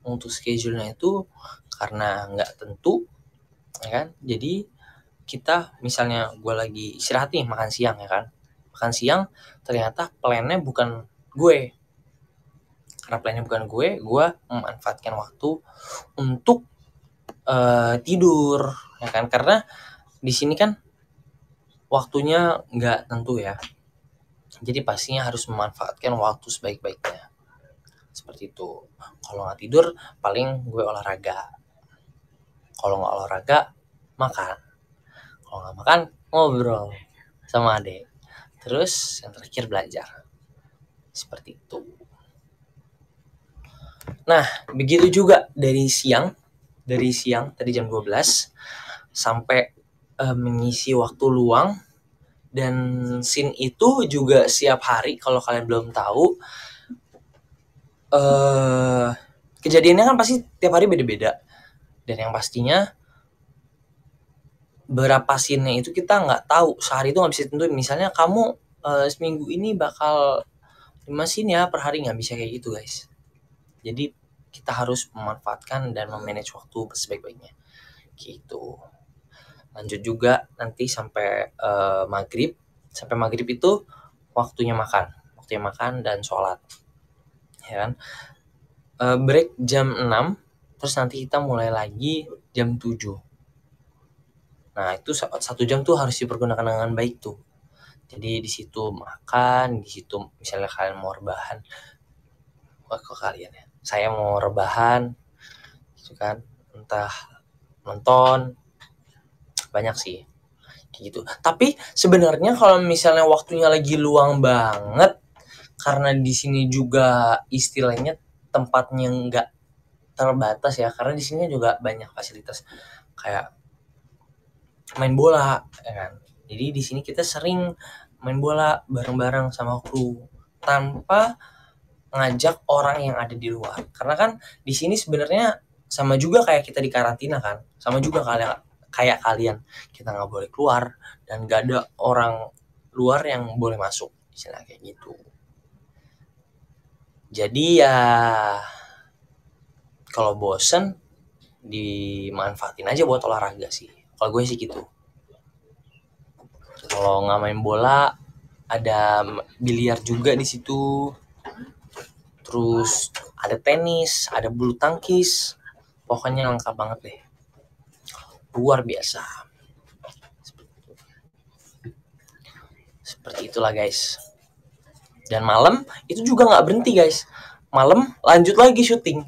untuk schedule-nya itu karena nggak tentu, ya kan. Jadi kita misalnya gue lagi istirahat nih, makan siang ya kan, makan siang ternyata plannya bukan gue. Karena plannya bukan gue memanfaatkan waktu untuk tidur, ya kan. Karena di sini kan waktunya nggak tentu ya. Jadi pastinya harus memanfaatkan waktu sebaik-baiknya. Seperti itu. Kalau nggak tidur, paling gue olahraga. Kalau nggak olahraga, makan. Kalau nggak makan, ngobrol sama adek. Terus yang terakhir belajar. Seperti itu. Nah, begitu juga dari siang tadi jam 12 sampai mengisi waktu luang. Dan scene itu juga setiap hari, kalau kalian belum tahu, kejadiannya kan pasti tiap hari beda-beda. Dan yang pastinya berapa scene-nya itu kita nggak tahu, sehari itu nggak bisa tentuin. Misalnya kamu seminggu ini bakal 5 scene ya per hari, nggak bisa kayak gitu guys. Jadi kita harus memanfaatkan dan memanage waktu sebaik-baiknya gitu. Lanjut juga nanti sampai maghrib. Sampai maghrib itu waktunya makan dan sholat, ya kan. Break jam 6, terus nanti kita mulai lagi jam 7. Nah itu 1 jam tuh harus dipergunakan dengan baik tuh. Jadi di situ makan, di situ misalnya kalian mau rebahan, saya mau rebahan gitu kan, entah nonton, banyak sih gitu. Tapi sebenarnya kalau misalnya waktunya lagi luang banget, karena di sini juga istilahnya tempatnya nggak terbatas ya, karena di sini juga banyak fasilitas kayak main bola, ya kan. Jadi di sini kita sering main bola bareng-bareng sama kru tanpa ngajak orang yang ada di luar. Karena kan di sini sebenarnya sama juga kayak kita di karantina kan, sama juga kayak kalian, kita nggak boleh keluar dan nggak ada orang luar yang boleh masuk, istilah kayak gitu. Jadi ya kalau bosen dimanfaatin aja buat olahraga sih. Kalau gue sih gitu. Kalau nggak main bola, ada biliar juga di situ. Terus ada tenis, ada bulu tangkis. Pokoknya lengkap banget deh. Luar biasa. Seperti itulah guys. Dan malam itu juga nggak berhenti guys. Malam lanjut lagi syuting.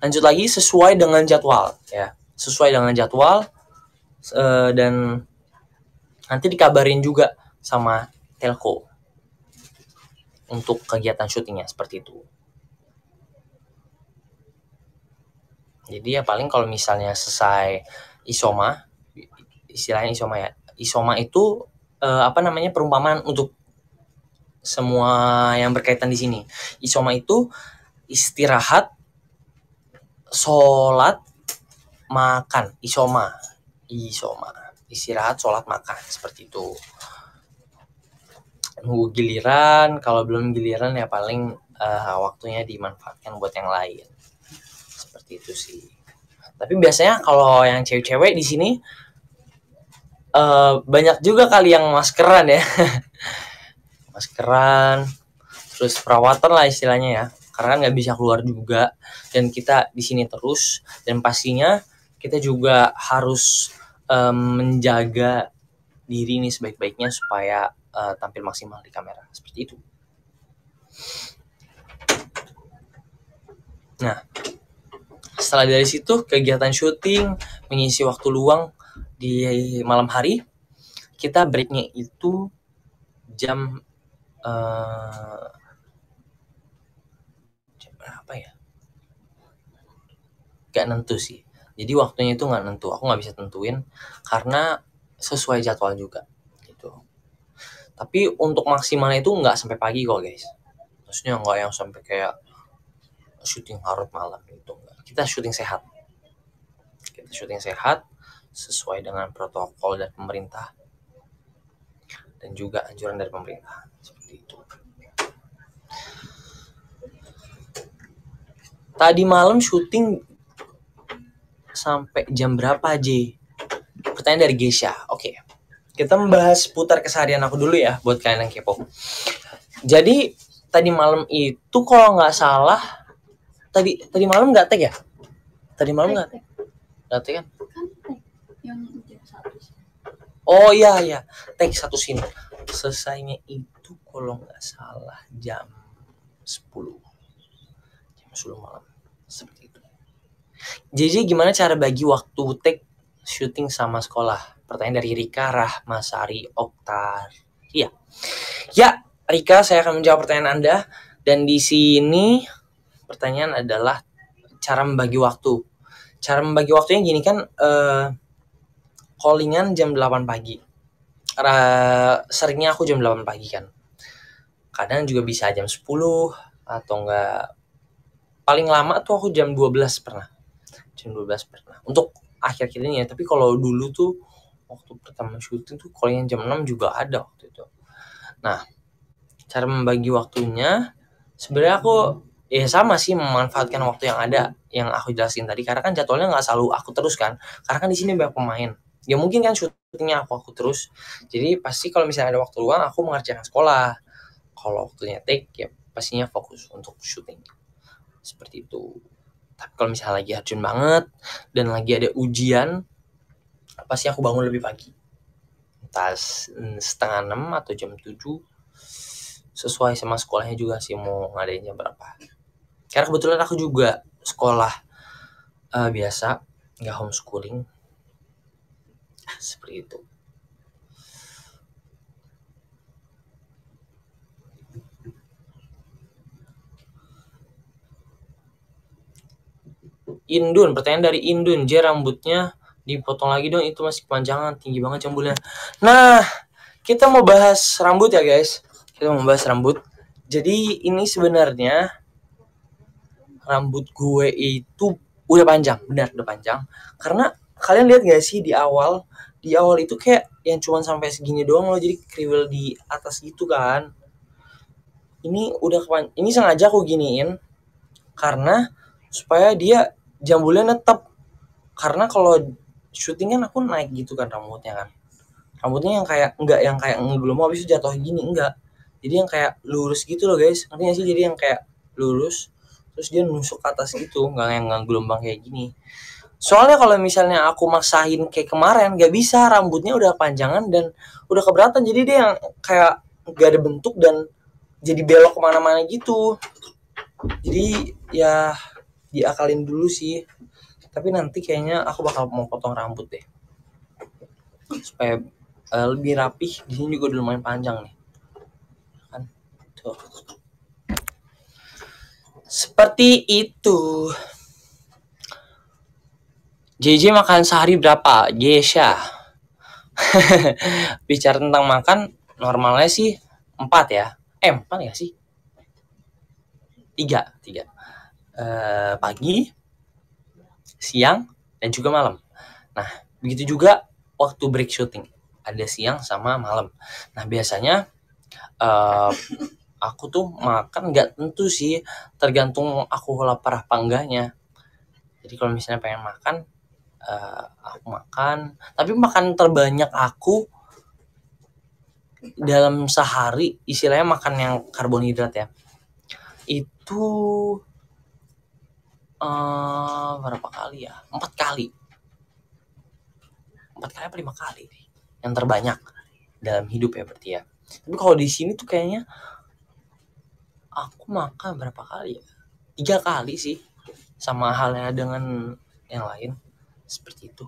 Lanjut lagi sesuai dengan jadwal ya. Sesuai dengan jadwal dan nanti dikabarin juga sama telco untuk kegiatan syutingnya seperti itu. Jadi ya paling kalau misalnya selesai isoma, istilahnya isoma ya. Isoma itu perumpamaan untuk semua yang berkaitan di sini. Isoma itu istirahat, sholat, makan. Isoma. Istirahat, sholat, makan. Seperti itu. Nunggu giliran, kalau belum giliran ya paling waktunya dimanfaatkan buat yang lain. Seperti itu sih. Tapi biasanya kalau yang cewek-cewek di sini banyak juga kali yang maskeran ya. Maskeran, terus perawatan lah istilahnya ya. Karena kan nggak bisa keluar juga dan kita di sini terus, dan pastinya kita juga harus menjaga diri ini sebaik-baiknya supaya tampil maksimal di kamera seperti itu. Nah, setelah dari situ kegiatan syuting, mengisi waktu luang di malam hari, kita breaknya itu jam berapa ya? Gak nentu sih. Jadi waktunya itu nggak nentu. Aku nggak bisa tentuin karena sesuai jadwal juga gitu. Tapi untuk maksimalnya itu nggak sampai pagi kok guys. Maksudnya nggak yang sampai kayak syuting larut malam gitu. Kita syuting sehat. Kita syuting sehat sesuai dengan protokol dari pemerintah dan juga anjuran dari pemerintah seperti itu. Tadi malam syuting sampai jam berapa, J? Pertanyaan dari Gesha. Oke. Kita membahas putar keseharian aku dulu ya, buat kalian yang kepo. Jadi, tadi malam itu kalau nggak salah, tadi malam nggak tag ya? Tadi malam nggak tag kan? Yang jam 1. Oh iya, tag 1 scene. Selesainya itu kalau nggak salah jam 10 malam, seperti itu. Jadi gimana cara bagi waktu take syuting sama sekolah? Pertanyaan dari Rika Rahmasari Oktar. Iya. Ya, Rika, saya akan menjawab pertanyaan Anda. Dan di sini pertanyaan adalah cara membagi waktu. Cara membagi waktunya gini kan, callingan jam 8 pagi. Seringnya aku jam 8 pagi kan. Kadang juga bisa jam 10 atau enggak. Paling lama tuh aku jam 12 pernah. Jam 12 pernah. Untuk akhir-akhir ini ya. Tapi kalau dulu tuh waktu pertama syuting tuh callingan jam 6 juga ada waktu itu. Nah, cara membagi waktunya sebenarnya aku ya sama sih, memanfaatkan waktu yang ada yang aku jelasin tadi, karena kan jadwalnya nggak selalu aku terus kan, karena kan di sini banyak pemain ya, mungkin kan syutingnya aku terus, jadi pasti kalau misalnya ada waktu luang aku mengerjakan sekolah, kalau waktunya take ya pastinya fokus untuk syuting, seperti itu. Tapi kalau misalnya lagi urgent banget dan lagi ada ujian, pasti aku bangun lebih pagi, entah 5:30 atau jam 7, sesuai sama sekolahnya juga sih mau ngadainnya berapa. Karena kebetulan aku juga sekolah biasa, nggak homeschooling, seperti itu. Indun, pertanyaan dari Indun, J, rambutnya dipotong lagi dong, itu masih kepanjangan, tinggi banget jambulnya. Nah, kita mau bahas rambut ya guys, kita mau bahas rambut. Jadi ini sebenarnya rambut gue itu udah panjang, benar udah panjang. Karena kalian lihat gak sih di awal itu kayak yang cuma sampai segini doang loh, jadi kriwil di atas gitu kan. Ini sengaja aku giniin karena supaya dia jambulnya netep. Karena kalau syuting kan aku naik gitu kan rambutnya kan. Rambutnya yang kayak belum habis itu jatuh gini, enggak. Jadi yang kayak lurus gitu loh guys. Ngerti gak sih? Jadi yang kayak lurus terus dia nusuk ke atas gitu, enggak yang gelombang kayak gini. Soalnya kalau misalnya aku maksain kayak kemarin, gak bisa, rambutnya udah panjangan dan udah keberatan, jadi dia yang kayak gak ada bentuk dan jadi belok kemana-mana gitu. Jadi ya diakalin dulu sih, tapi nanti kayaknya aku bakal mau potong rambut deh supaya lebih rapih. Di sini juga udah lumayan panjang nih kan, tuh seperti itu. JJ makan sehari berapa? Gesha. Bicara tentang makan, normalnya sih 4 ya. 4 ya sih? 3. Pagi, siang, dan juga malam. Nah, begitu juga waktu break syuting. Ada siang sama malam. Nah, biasanya aku tuh makan nggak tentu sih, tergantung aku lapar apa enggaknya. Jadi kalau misalnya pengen makan, aku makan. Tapi makan terbanyak aku dalam sehari, istilahnya makan yang karbohidrat ya, itu berapa kali ya? 4 kali. 4 kali apa 5 kali yang terbanyak dalam hidup ya berarti ya. Tapi kalau di sini tuh kayaknya aku makan berapa kali ya? 3 kali sih. Sama halnya dengan yang lain, seperti itu.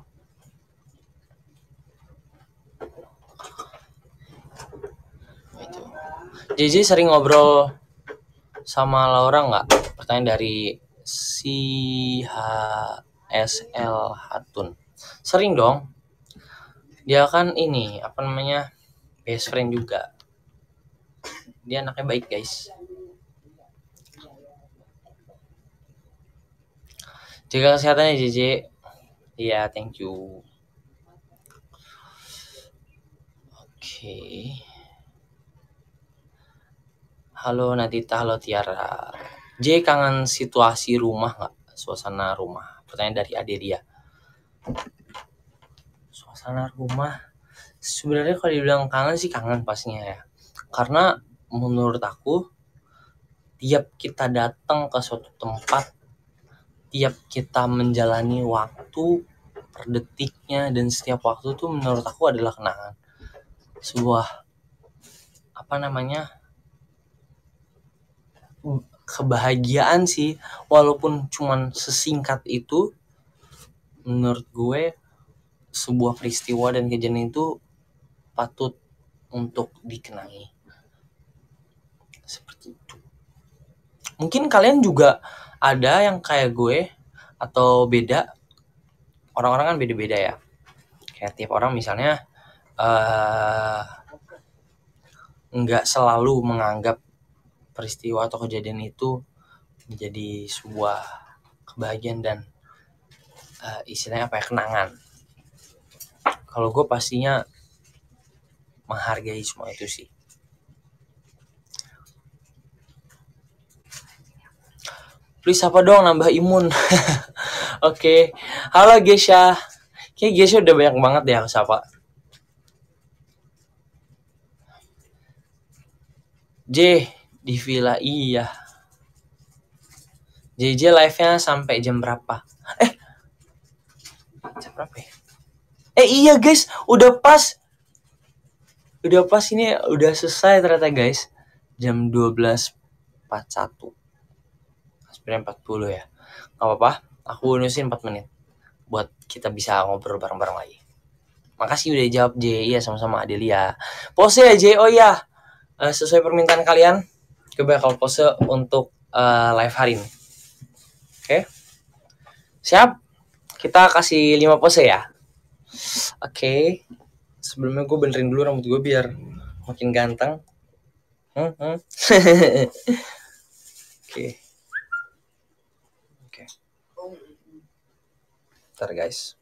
Itu. JJ sering ngobrol sama Laura nggak? Pertanyaan dari CHSL Hatun. Sering dong. Dia kan ini apa namanya, best friend juga. Dia anaknya baik guys. Jaga kesehatannya JJ. Iya, thank you. Oke. Halo Nadita, halo Tiara. J kangen situasi rumah nggak? Suasana rumah. Pertanyaan dari Adelia. Suasana rumah. Sebenarnya kalau dibilang kangen sih kangen pastinya ya. Karena menurut aku tiap kita datang ke suatu tempat, tiap kita menjalani waktu per detiknya dan setiap waktu tuh menurut aku adalah kenangan. Sebuah kebahagiaan sih, walaupun cuman sesingkat itu. Menurut gue sebuah peristiwa dan kejadian itu patut untuk dikenangi. Seperti itu. Mungkin kalian juga ada yang kayak gue atau beda. Orang-orang kan beda-beda ya. Kayak tiap orang misalnya nggak selalu menganggap peristiwa atau kejadian itu menjadi sebuah kebahagiaan dan istilahnya kenangan. Kalau gue pastinya menghargai semua itu sih. Please apa dong nambah imun. Oke. Halo Gesha. Kayaknya Gesha udah banyak banget ya kesapa. J di villa iya. JJ live-nya sampai jam berapa? Jam berapa ya? Iya guys, udah pas. Udah pas ini udah selesai ternyata guys. Jam 12.41. Sebenarnya 40 ya. Gak apa-apa, aku bonusin 4 menit buat kita bisa ngobrol bareng-bareng lagi. Makasih udah jawab J. Iya sama-sama Adelia. Pose ya J. Oh iya, sesuai permintaan kalian, gue bakal pose untuk live hari ini. Oke? Siap? Kita kasih 5 pose ya. Oke. Sebelumnya gue benerin dulu rambut gue biar makin ganteng. Oke. Bentar guys.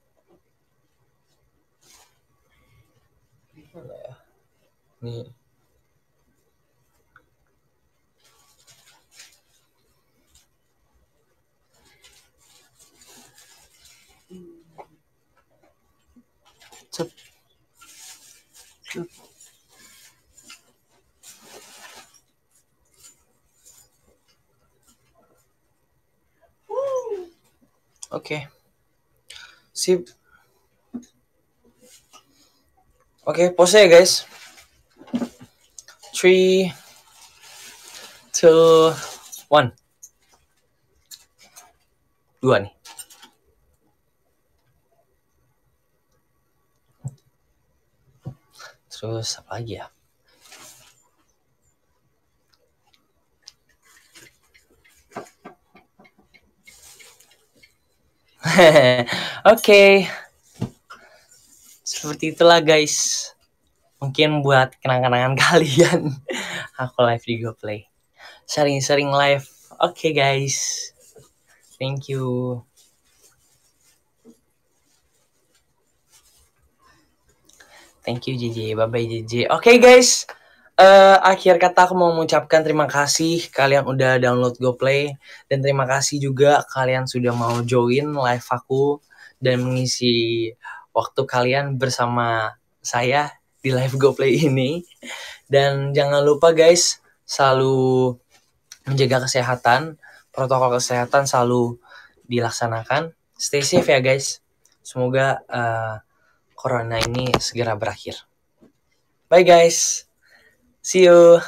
Nih. Cep. Oke. Sip. Oke, pose ya guys. 3, 2, 1. 2 nih. Terus apa lagi ya? Oke. Seperti itulah guys. Mungkin buat kenang-kenangan kalian. Aku live di GoPlay. Sering-sering live. Oke guys. Thank you. Thank you JJ. Bye-bye JJ. Oke guys. Akhir kata aku mau mengucapkan terima kasih kalian udah download GoPlay. Dan terima kasih juga kalian sudah mau join live aku dan mengisi waktu kalian bersama saya di live GoPlay ini. Dan jangan lupa guys, selalu menjaga kesehatan, protokol kesehatan selalu dilaksanakan. Stay safe ya guys. Semoga corona ini segera berakhir. Bye guys. See you.